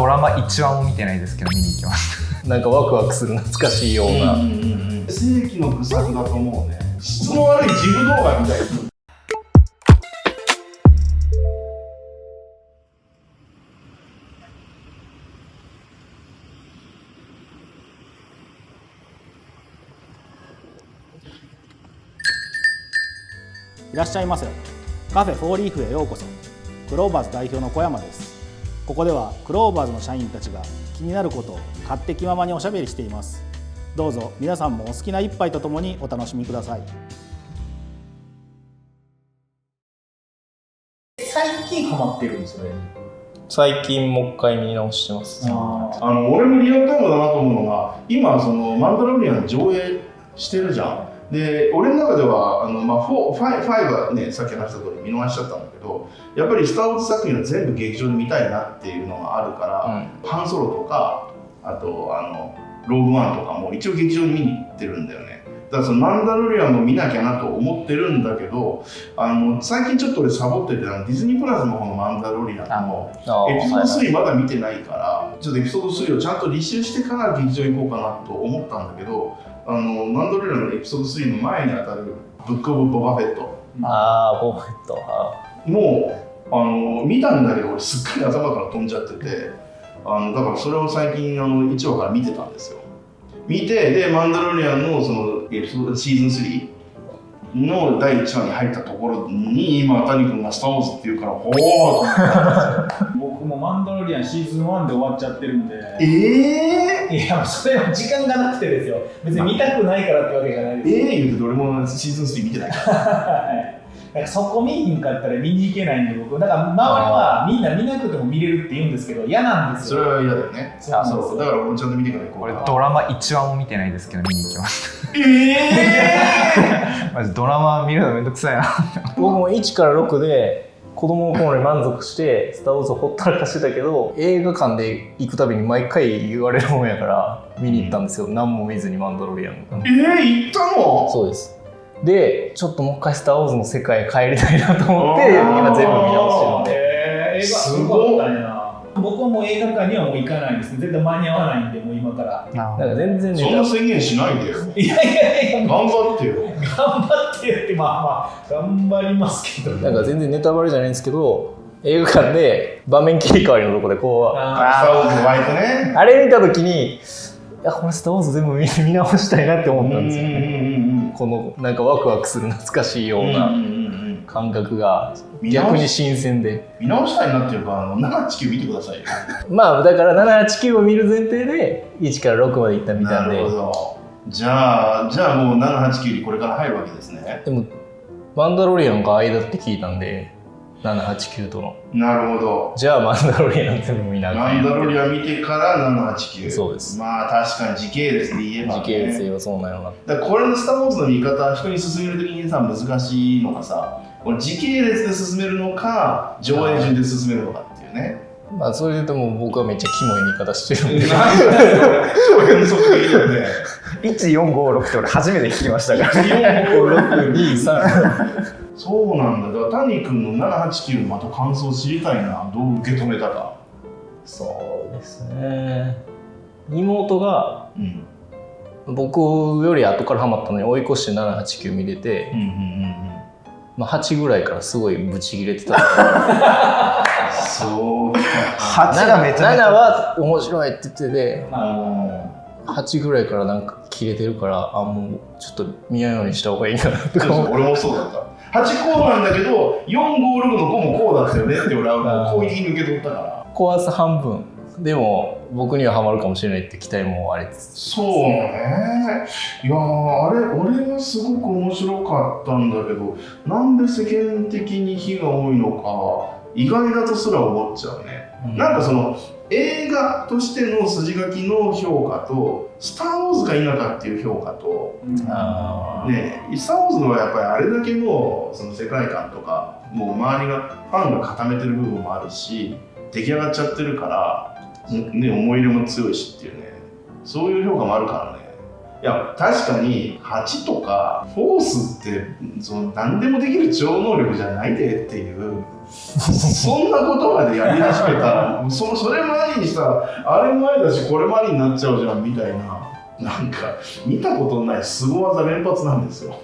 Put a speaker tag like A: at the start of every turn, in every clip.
A: ドラマ1話も見てないですけど見に行きます。
B: なんかワクワクする懐かしいような。
C: 世紀の愚作だと思うね。質の悪いジム動画みたいな。
D: いらっしゃいませ。カフェフォーリーフへようこそ。クローバーズ代表の小山です。ここではクローバーズの社員たちが気になることを勝手気ままにおしゃべりしています。どうぞ皆さんもお好きな一杯とともにお楽しみください。
E: 最近ハマってるんですよね。
B: 最近もう一回見直してます。
C: 俺もリアルタイムだなと思うのが、今そのマンダロリアン上映してるじゃん。で、俺の中では5はね、さっき話した通り見逃しちゃったんだけど、やっぱりスター・ウォーズ作品は全部劇場で見たいなっていうのがあるから、ハンソロとか、あとローグワンとかも一応劇場に見に行ってるんだよね。だからそのマンダロリアンも見なきゃなと思ってるんだけど、最近ちょっと俺サボってて、ディズニープラスの方のマンダロリアンのエピソード3まだ見てないから、ちょっとエピソード3をちゃんと履修してから劇場行こうかなと思ったんだけど、マンダロリアンのエピソード3の前にあたるブック・オブ・ボバフェット。
B: ボバフェット。
C: もう見たんだけど、俺すっかり頭から飛んじゃってて、だからそれを最近1話から見てたんですよ。見て、でマンダロリアンのそのエピソードシーズン3の第1話に入ったところに今谷君がスター・ウォーズって言うからほーっと思ったんですよ。
E: 僕もマンダロリアンシーズン1で終わっちゃってるんで。
C: い
E: や、それは時間がなくてですよ。別に見たくないからってわけじゃないですよ。
C: 言うて俺もシーズン3見てないから。
E: だからそこ見にんかったら見に行けないんで、僕だから周りはみんな見なくても見れるって言うんですけど嫌なんですよ。
C: それは嫌だよね。そうだから俺ちゃんと見てから行こう。
A: 俺ドラマ1話も見てないですけど見に行きます。マジドラマ見るのめんどくさいな。
B: 僕も1から6で子供の頃に満足してスター・ウォーズをほったらかしてたけど、映画館で行くたびに毎回言われるもんやから見に行ったんですよ。何も見ずにマンダロリアンの。
C: 行ったの？
B: そうです。でちょっともう一回スター・ウォーズの世界へ帰りたいなと思って今全部見直してるんで。
E: 映画すごかったね。僕はもう映画館にはもう行かないですね。絶対間に合わないんで、もう今から。
B: なんか全然
C: そんな宣言しないでよ。
E: いや
C: 頑張ってよ。
E: 頑張ってよって頑張りますけど。
B: なんか全然ネタバレじゃないんですけど、映画館で場面切り替わりのとこでこう
C: スター・ウォーズのワイプね。
B: あれ見た時に、いやこれスター・ウォーズ全部見直したいなって思ったんですよね。このなんかワクワクする懐かしいような感覚が逆に新鮮で。
C: 見直したいなっていうか、789見てくださいよ。
B: まあだから789を見る前提で1から6までいったみたいで。
C: なるほど。じゃあもう789にこれから入るわけですね。
B: でもマンダロリアンが間って聞いたんで、789との。
C: なるほど。
B: じゃあマンダロリアン全部見ながら。
C: マンダロリアン見てから789。
B: そうです。
C: まあ確かに時系列で言えば、ね、
B: 時系列で言えばそうなのな。
C: だからこれのスター・ウォーズの見方、人に勧めるときにさ難しいのがさ、これ時系列で進めるのか上映順で進めるのかっていうね。
B: まあそれでも僕はめっちゃキモい見方してるんで。
C: 変則的だよね。
A: 1456って俺初めて聞きましたから。
B: 145623。
C: そうなんだ。だから谷君の789のまた感想知りたいな。どう受け止めたか。
B: そうですね。妹が、僕より後からハマったのに追い越して789見れて、まあ8ぐらいからすごいブチギレてた。
C: そうか。
A: 8がめちゃめちゃ
B: 7は面白いって言ってて、8ぐらいからなんか切れてるから、もうちょっと見ないようにした方がいいかなとか。
C: 俺もそうだった。8こうなんだけど、456の5もこうだったよねって俺は好意的に受け取ったから。
B: 壊す半分でも僕にはハマるかもしれないって期待もありつつ。
C: そうね。いや俺はすごく面白かったんだけど、なんで世間的に非が多いのか意外だとすら思っちゃうね。なんかその映画としての筋書きの評価とスター・ウォーズか否かっていう評価と、ね、スター・ウォーズのはやっぱりあれだけもうその世界観とかもう周りがファンが固めてる部分もあるし出来上がっちゃってるから、ね、思い入れも強いしっていうね、そういう評価もあるからね。いや確かに8とかフォースってその何でもできる超能力じゃないでっていうそんなことまでやり始めたらそれもありにしたらあれもありだしこれもありになっちゃうじゃんみたいな、なんか見たことない凄技連発なんですよ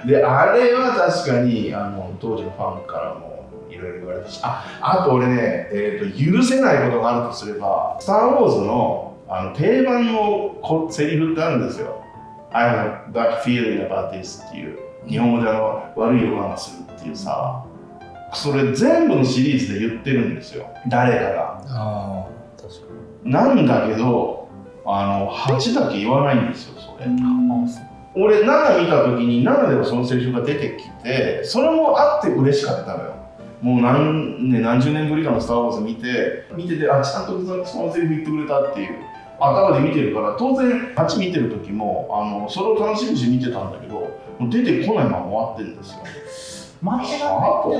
C: であれは確かに当時のファンからもいろいろ言われたし、あと俺ね、許せないことがあるとすればスター・ウォーズの定番のセリフってあるんですよ。 I have that feeling about this っていう日本語で悪い予感がするっていうさ、それ全部のシリーズで言ってるんですよ、誰かが。
B: あー確か
C: なんだけど8だけ言わないんですよそれ。俺7見た時に7でもそのセリフが出てきて、それもあって嬉しかったのよ。もう何十年ぶりかのスター・ウォーズ見てて、ちゃんとそのセリフ言ってくれたっていう頭で見てるから、当然8見てる時もそれを楽しみにして見てたんだけど、もう出てこないまま終わってるんですよ。
E: 間違って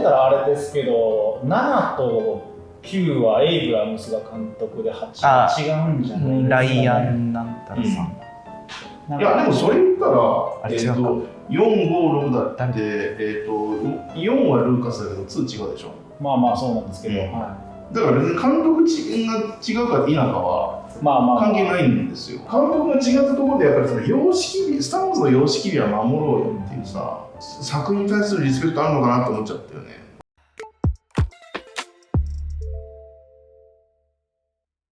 E: たらあれですけど、7と9はエイブラムスが監督で、8は違うんじゃないですか、ね、
A: ライアンなんたらさん、
C: いやでもそれ言ったら
A: あれ違うか
C: 456だって4はルーカスだけど2違うでしょ。
E: まあまあそうなんですけど、
C: うん
E: は
C: だから別に監督が違うか否かは
E: まあまあ
C: 関係ないんですよ。監督が違ったところでやっぱりその様式美、スター・ウォーズの様式美は守ろうよっていうさ、作品に対するリスペクトあるのかなと思っちゃったよね。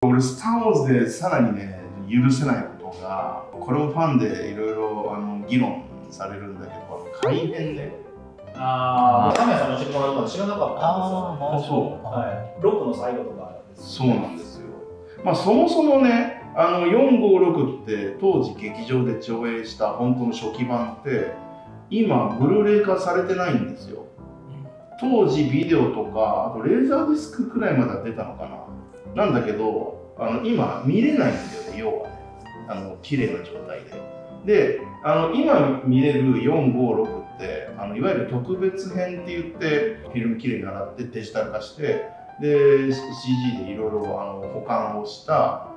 C: 俺スター・ウォーズでさらにね許せないことが、これもファンでいろいろ議論されるんだけど、改編ね。
E: 神谷さんの教えてもらうの知らなかったんですよ。
C: そう
E: はい、6の最後とか
C: そうなんですよ。まあそもそもね456って当時劇場で上映した本当の初期版って今ブルーレイ化されてないんですよ。当時ビデオとかあとレーザーディスクくらいまで出たのかな。なんだけど今見れないんだよね、要はね綺麗な状態で。で今見れる456っていわゆる特別編って言ってフィルムきれいに洗ってデジタル化してで CG でいろいろ保管をした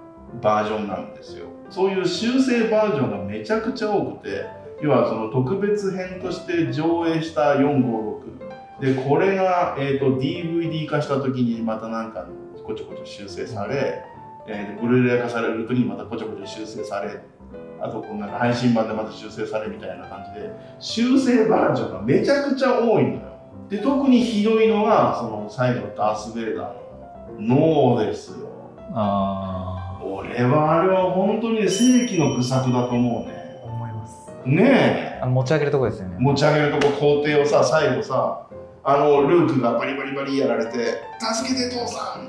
C: バージョンなんですよ。そういう修正バージョンがめちゃくちゃ多くて、要はその特別編として上映した456で、これが、DVD 化した時にまたなんかこちょこちょ修正され、ブルーレイ化される時にまたこちょこちょ修正され、あとこうなんか配信版でまた修正されみたいな感じで修正バージョンがめちゃくちゃ多いのよ。で特にひどいのがその最後のダース・ベイダーの脳ですよ。俺はあれは本当に世紀の愚策だと思うね。
A: 思います。
C: ねえ
A: 持ち上げるとこですよね。
C: 持ち上げるとこ工程をさ、最後さルークがバリバリバリやられて助けて父さん、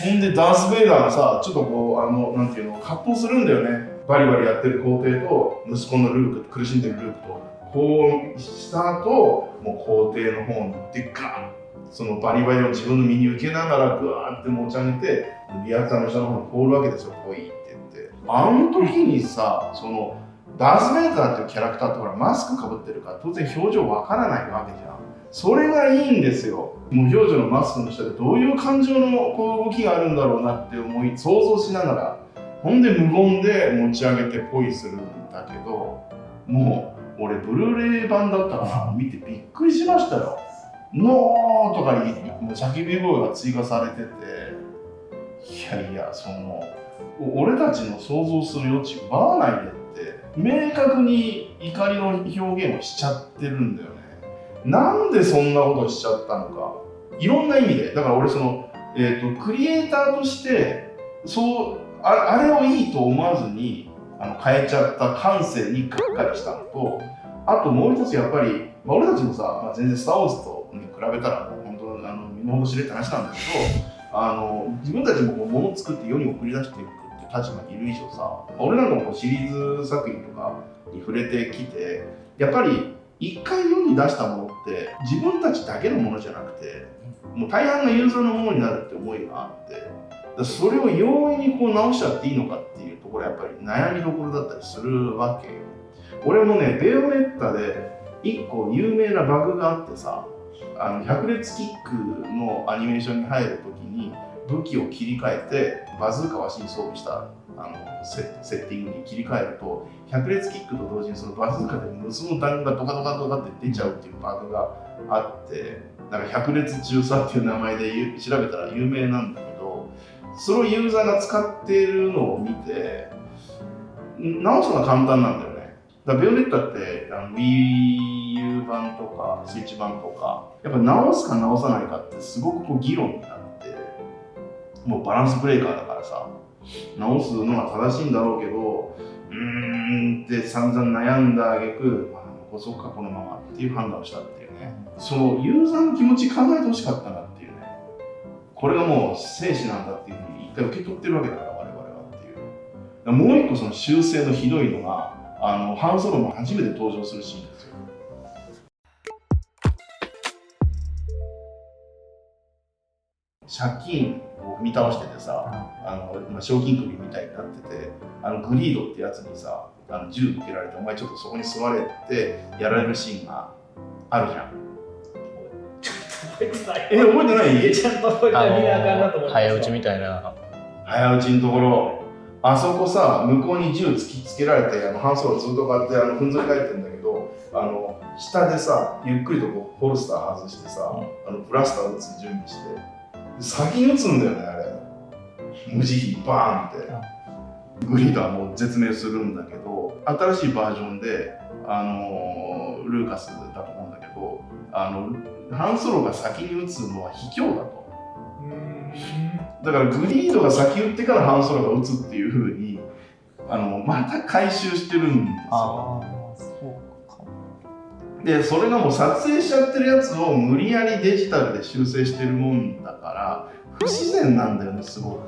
C: ほんでダース・ベイダーがさちょっとこうなんていうの葛藤するんだよね。バリバリやってる皇帝と息子のルーク、苦しんでるルークとこうした後もう皇帝の方に行ってガーン、そのバリバリを自分の身に受けながらグワーって持ち上げてリアクターの下の方に放るわけですよ。来いって言って、あの時にさそのダース・ベイダーっていうキャラクターってほらマスクかぶってるから当然表情わからないわけじゃん。それがいいんですよ。無表情のマスクの下でどういう感情のこう動きがあるんだろうなって想像しながら、ほんで無言で持ち上げてポイするんだけど、もう俺ブルーレイ版だったから見てびっくりしましたよ。ノーとか叫び声が追加されてて、いやいやその俺たちの想像する余地奪わないでって明確に怒りの表現をしちゃってるんだよね。なんでそんなことしちゃったのか、いろんな意味で。だから俺その、クリエイターとしてあれをいいと思わずに変えちゃった感性にがっかりしたのと、あともう一つやっぱり、俺たちもさ、全然スター・ウォーズと、比べたら本当身の程知れって話なんだけど、自分たちもこう物を作って世に送り出していくっていう立場にいる以上さ、俺なんかもこうシリーズ作品とかに触れてきて、やっぱり一回世に出したものって自分たちだけのものじゃなくて、もう大半がユーザーのものになるって思いがあって、それを容易にこう直しちゃっていいのかっていうところやっぱり悩みどころだったりするわけよ。俺もね、ベヨネッタで一個有名なバグがあってさ、百列キックのアニメーションに入るときに武器を切り替えてバズーカを足に装備したセッティングに切り替えると百列キックと同時にそのバズーカで無数の弾がドカドカドカって出ちゃうっていうバグがあって、なんか百列中佐っていう名前で調べたら有名なんだけど、それをユーザーが使っているのを見て直すのは簡単なんだよね。だからベヨネッタってWii U 版とかスイッチ版とかやっぱ直すか直さないかってすごくこう議論になって、もうバランスブレーカーだからさ、直すのが正しいんだろうけどって散々悩んだ挙句、残そうかこのままっていう判断をしたっていうね。そのユーザーの気持ち考えてほしかったなっていうね。これがもう生死なんだっていうふうに一回受け取ってるわけだから我々はっていう。もう一個その修正のひどいのがハンソロも初めて登場するシーンですよ。借金を踏み倒しててさ、賞金首みたいになってて、グリードってやつにさ銃向けられて、お前ちょっとそこに座れってやられるシーンがあるじゃん。覚えてない
E: ちゃんと覚えてない。見なあかんなと思って。
B: 早打ちみたいな。
C: 早打ちのところ、あそこさ、向こうに銃突きつけられて、ハンソロずっとこうやってふんぞり返ってるんだけど、下でさ、ゆっくりとこうホルスター外してさ、ブラスター撃つ準備して、先に撃つんだよね、あれ。無慈悲バーンって。グリードはもう絶命するんだけど、新しいバージョンで、ルーカスだと思うんだけど、ハンソロが先に撃つのは卑怯だと。だからグリードが先撃ってからハンソロが撃つっていう風にまた回収してるんですよ。でそれがもう撮影しちゃってるやつを無理やりデジタルで修正してるもんだから不自然なんだよね、すごく。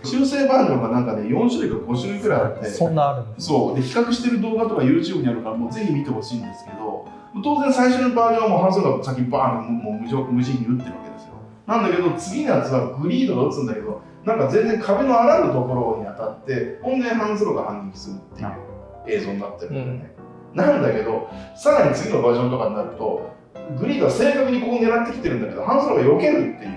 C: 修正バージョンがなんかね4種類か5種類くらいあって、
A: そんなあるんです。
C: そうで比較してる動画とか YouTube にあるからもうぜひ見てほしいんですけど、当然最初のバージョンはもうハンソロが先にバーンもう無慈悲に撃ってるわけですよ。なんだけど次のやつはグリードが撃つんだけど、なんか全然壁のあらゆるところに当たってほんでハンソロが反撃するっていう映像になってるんだよね。なんだけどさらに次のバージョンとかになるとグリードは正確にここを狙ってきてるんだけどハンソロが避けるっていう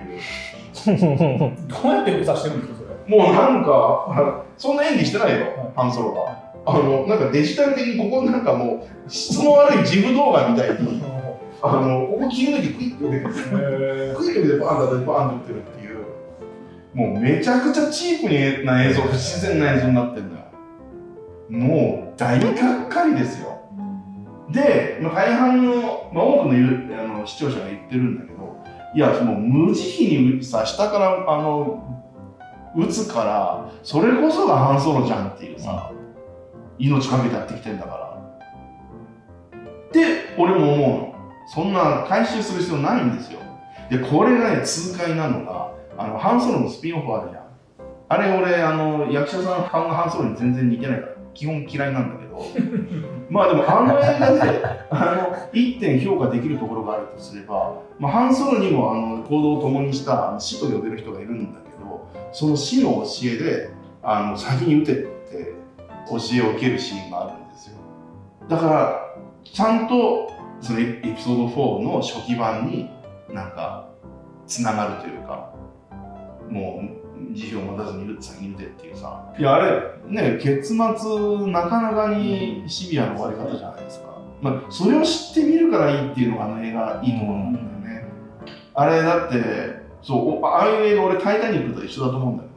E: どうやって目指してるんですかそれ。
C: もうなんかそんな演技してないよ、ハンソロが。なんかデジタル的にここなんかもう質の悪いジグ動画みたいにここ切り抜いてクイッと受けてクイッと受けてバーンとバーンと打ってるっていう、もうめちゃくちゃチープな映像、不自然な映像になってるんだよ。もう大がっかりですよ。で、大半の、多くの視聴者が言ってるんだけど、いやその無慈悲にさ下から撃つからそれこそがハンソロじゃんっていうさ、命かけてやってきてんだからって俺も思うの。そんな回収する必要ないんですよ。でこれがね痛快なのがハンソロのスピンオフあるじゃん。あれ俺役者さん顔がハンソロに全然似てないから基本嫌いなんだけどまあでも映画で1点評価できるところがあるとすれば、ハンソロにも行動を共にした死と呼べる人がいるんだけど、その死の教えで先に撃てって教えを受けるシーンがあるんですよ。だからちゃんとそのエピソード4の初期版になんかつながるというか、もう慈悲を持たずに先に撃てっていうさ、いやあれね結末なかなかにシビアな終わり方じゃないですか。それを知ってみるからいいっていうのが映画いいと思うんだよね。あれだってそうああいう映画俺タイタニックと一緒だと思うんだよね。